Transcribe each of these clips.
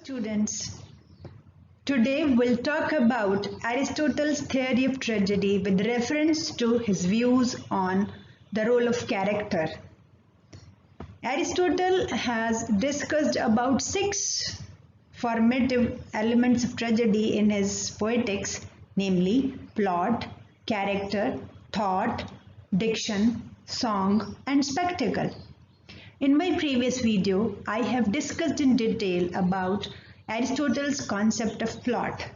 Students, today we'll talk about Aristotle's theory of tragedy with reference to his views on the role of character. Aristotle has discussed about 6 formative elements of tragedy in his Poetics, namely plot, character, thought, diction, song, and spectacle. In my previous video, I have discussed in detail about Aristotle's concept of plot.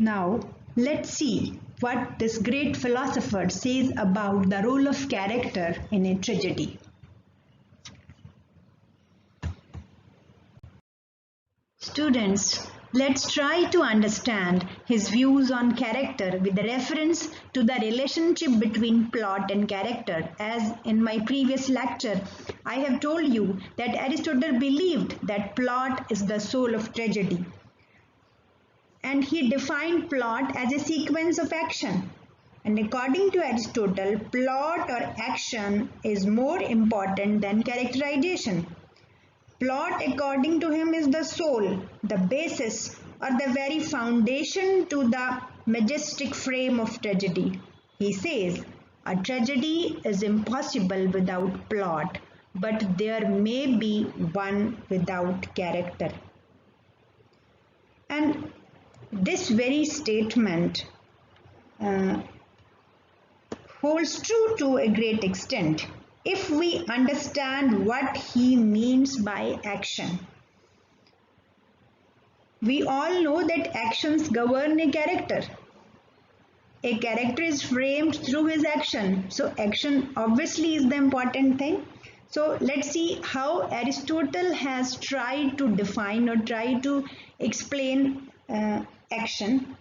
Now, let's see what this great philosopher says about the role of character in a tragedy. Students, let's try to understand his views on character with reference to the relationship between plot and character. As in my previous lecture, I have told you that Aristotle believed that plot is the soul of tragedy. And he defined plot as a sequence of action. And according to Aristotle, plot or action is more important than characterization. Plot, according to him, is the soul, the basis, or the very foundation to the majestic frame of tragedy. He says, a tragedy is impossible without plot, but there may be one without character. And this very statement holds true to a great extent if we understand what he means by action. We all know that actions govern a character. A character is framed through his action. So action obviously is the important thing. So let's see how Aristotle has tried to define or try to explain action.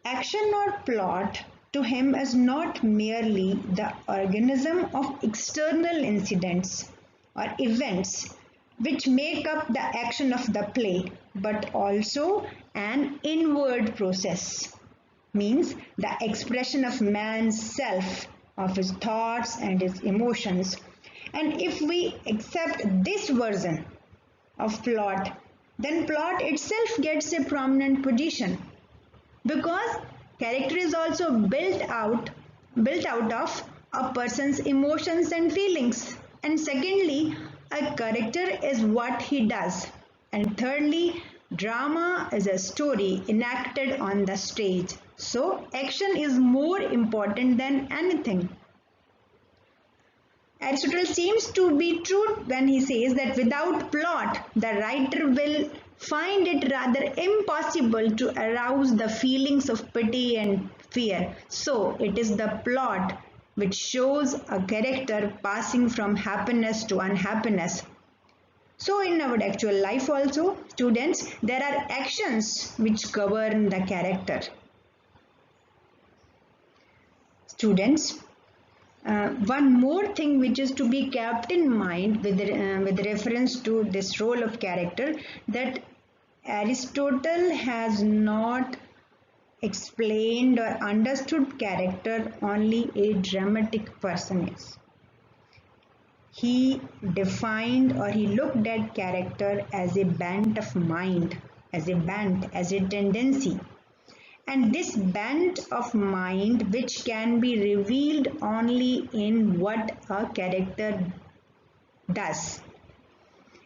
Action or plot to him is not merely the organism of external incidents or events which make up the action of the play, but also an inward process, means the expression of man's self, of his thoughts and his emotions. And if we accept this version of plot, then plot itself gets a prominent position, because character is also built out of a person's emotions and feelings. And secondly, a character is what he does. And thirdly, drama is a story enacted on the stage. So action is more important than anything. Aristotle seems to be true when he says that without plot, the writer will find it rather impossible to arouse the feelings of pity and fear. So it is the plot which shows a character passing from happiness to unhappiness. So in our actual life also, students, there are actions which govern the character. Students, one more thing which is to be kept in mind with reference to this role of character, that Aristotle has not explained or understood character only a dramatic person is. He defined or he looked at character as a bent of mind, as a tendency. And this bent of mind which can be revealed only in what a character does.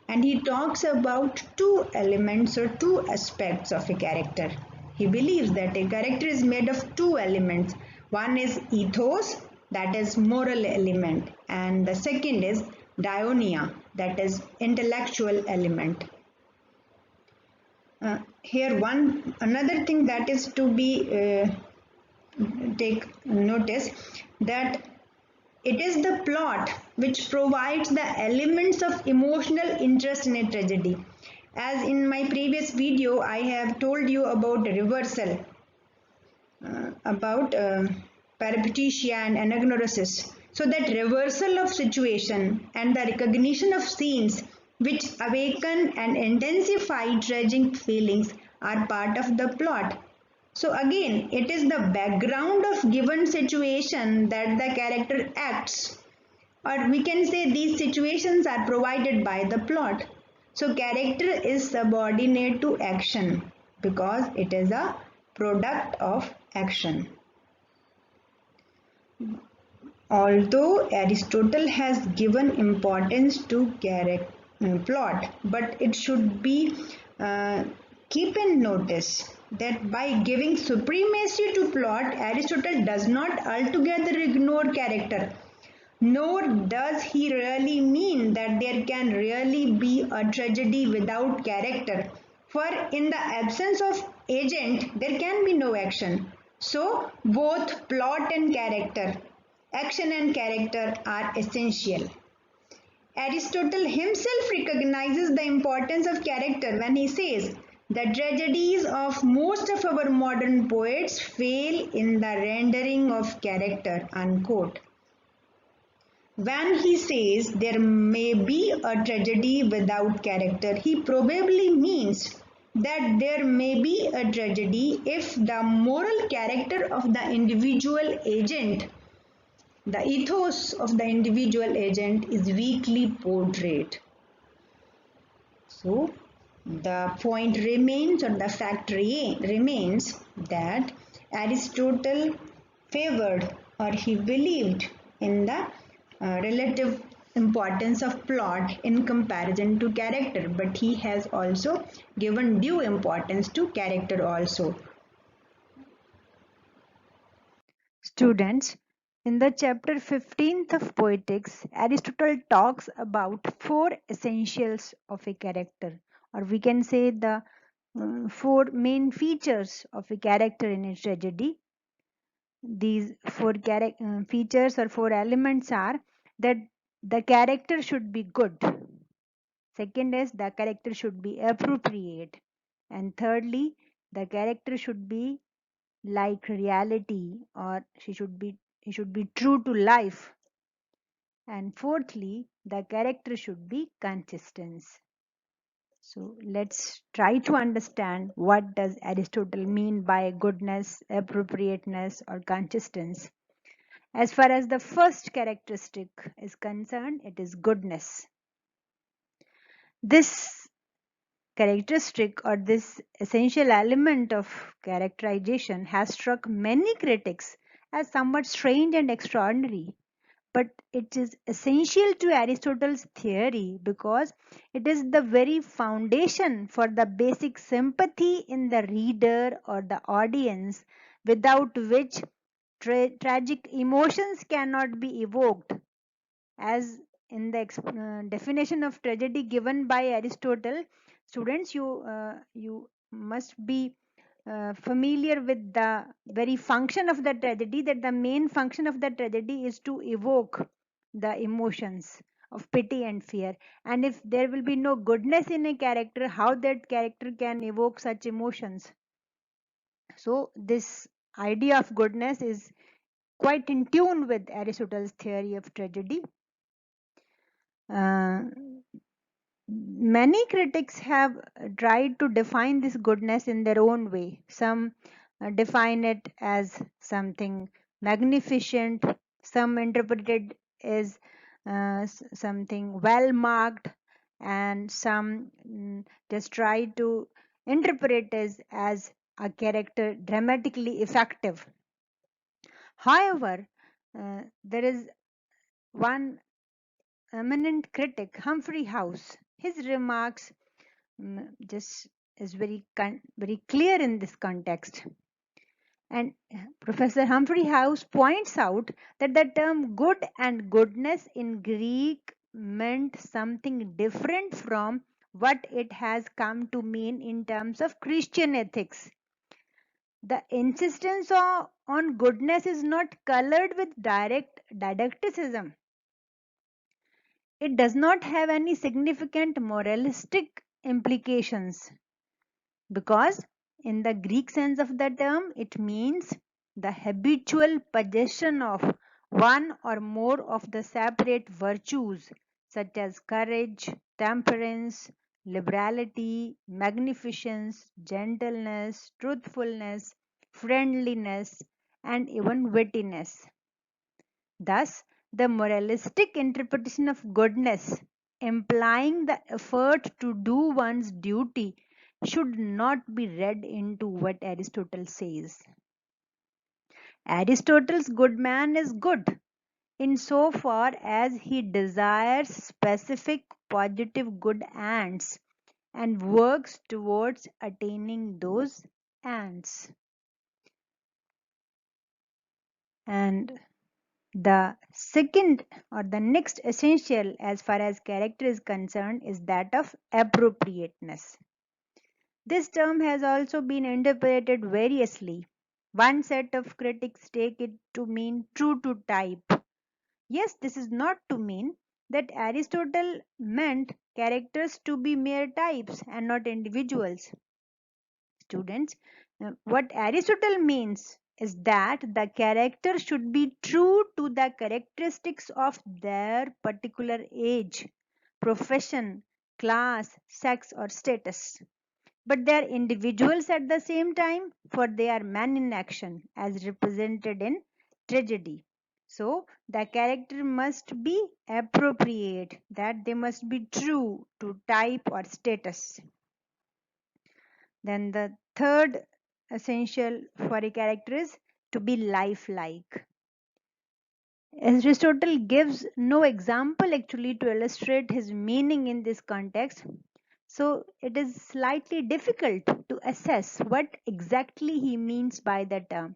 And he talks about 2 elements or 2 aspects of a character. He believes that a character is made of 2 elements. One is ethos, that is moral element, and the second is daionia, that is intellectual element. Here another thing that is to be take notice, that it is the plot which provides the elements of emotional interest in a tragedy. As in my previous video, I have told you about reversal, about peripeteia and anagnorisis. So that reversal of situation and the recognition of scenes which awaken and intensify tragic feelings are part of the plot. So again, it is the background of given situation that the character acts, or we can say these situations are provided by the plot. So character is subordinate to action because it is a product of action. Although Aristotle has given importance to plot, but it should be uh, keep in notice that by giving supremacy to plot, Aristotle does not altogether ignore character. Nor does he really mean that there can really be a tragedy without character. For in the absence of agent, there can be no action. So, both plot and character, action and character are essential. Aristotle himself recognizes the importance of character when he says, the tragedies of most of our modern poets fail in the rendering of character. Unquote. When he says there may be a tragedy without character, he probably means that there may be a tragedy if the moral character of the individual agent, the ethos of the individual agent is weakly portrayed. So, the point remains, or the fact remains, that Aristotle favored, or he believed in the relative importance of plot in comparison to character, but he has also given due importance to character also. Students, in the chapter 15th of Poetics, Aristotle talks about four essentials of a character, or we can say the four main features of a character in a tragedy. These four features or four elements are that the character should be good. Second is the character should be appropriate. And thirdly, the character should be like reality, or he should be true to life. And fourthly, the character should be consistent. So let's try to understand what does Aristotle mean by goodness, appropriateness, or consistence. As far as the first characteristic is concerned, it is goodness. This characteristic, or this essential element of characterization, has struck many critics as somewhat strange and extraordinary. But it is essential to Aristotle's theory because it is the very foundation for the basic sympathy in the reader or the audience, without which tragic emotions cannot be evoked. As in the definition of tragedy given by Aristotle, students, you must be familiar with the very function of the tragedy, that the main function of the tragedy is to evoke the emotions of pity and fear. And if there will be no goodness in a character, how that character can evoke such emotions? So this idea of goodness is quite in tune with Aristotle's theory of tragedy. Uh, Many critics have tried to define this goodness in their own way. Some define it as something magnificent, some interpret it as something well marked, and some just try to interpret it as a character dramatically effective. However, there is one eminent critic, Humphrey House. His remarks just is very clear in this context. And Professor Humphrey House points out that the term good and goodness in Greek meant something different from what it has come to mean in terms of Christian ethics. The insistence on goodness is not colored with direct didacticism. It does not have any significant moralistic implications, because in the Greek sense of the term, it means the habitual possession of one or more of the separate virtues such as courage, temperance, liberality, magnificence, gentleness, truthfulness, friendliness, and even wittiness. Thus, the moralistic interpretation of goodness implying the effort to do one's duty should not be read into what Aristotle says. Aristotle's good man is good insofar as he desires specific positive good ends and works towards attaining those ends. And the second or the next essential as far as character is concerned is that of appropriateness. This term has also been interpreted variously. One set of critics take it to mean true to type. Yes, this is not to mean that Aristotle meant characters to be mere types and not individuals. Students, what Aristotle means is that the character should be true to the characteristics of their particular age, profession, class, sex, or status. But they are individuals at the same time, for they are men in action, as represented in tragedy. So, the character must be appropriate, that they must be true to type or status. Then the third essential for a character is to be lifelike. Aristotle gives no example actually to illustrate his meaning in this context. So it is slightly difficult to assess what exactly he means by the term.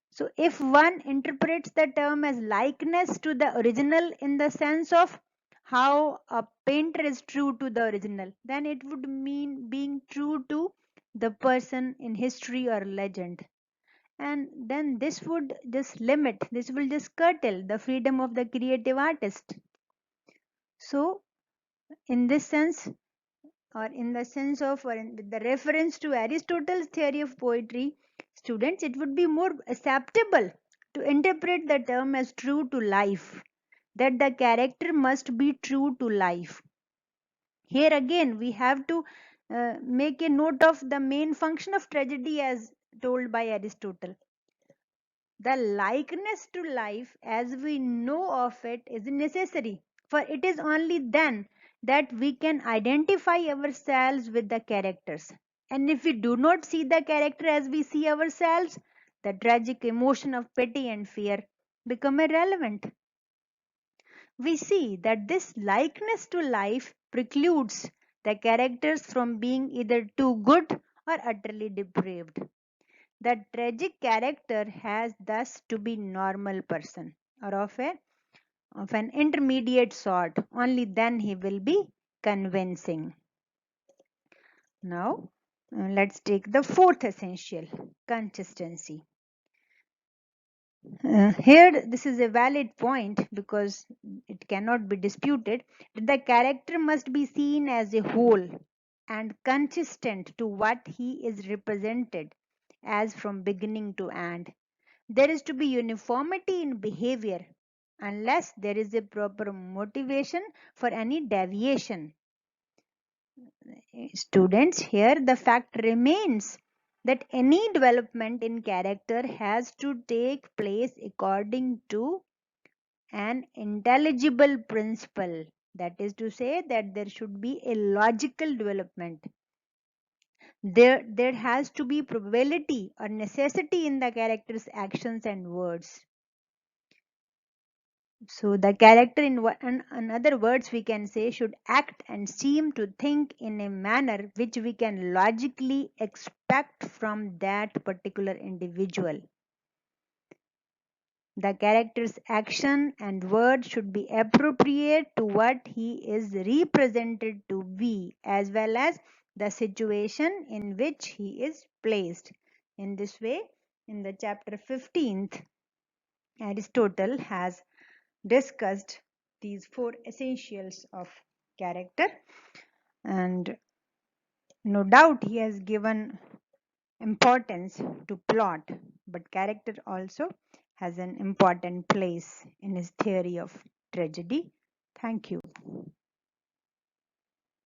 So if one interprets the term as likeness to the original in the sense of how a painter is true to the original, then it would mean being true to the person in history or legend. And then this will just curtail the freedom of the creative artist. So in this sense, or in the sense of, or with the reference to Aristotle's theory of poetry, students, it would be more acceptable to interpret the term as true to life, that the character must be true to life. Here again, we have to make a note of the main function of tragedy as told by Aristotle. The likeness to life as we know of it is necessary, for it is only then that we can identify ourselves with the characters. And if we do not see the character as we see ourselves, the tragic emotion of pity and fear become irrelevant. We see that this likeness to life precludes the characters from being either too good or utterly depraved. The tragic character has thus to be normal person, or of an intermediate sort. Only then he will be convincing. Now let's take the fourth essential, consistency. Here this is a valid point because it cannot be disputed that the character must be seen as a whole and consistent to what he is represented as from beginning to end. There is to be uniformity in behavior unless there is a proper motivation for any deviation. Students, here the fact remains that any development in character has to take place according to an intelligible principle. That is to say that there should be a logical development. There has to be probability or necessity in the character's actions and words. So the character, in other words, we can say, should act and seem to think in a manner which we can logically expect from that particular individual. The character's action and word should be appropriate to what he is represented to be, as well as the situation in which he is placed. In this way, in the chapter 15th, Aristotle has discussed these four essentials of character, and no doubt he has given importance to plot, but character also has an important place in his theory of tragedy. Thank you.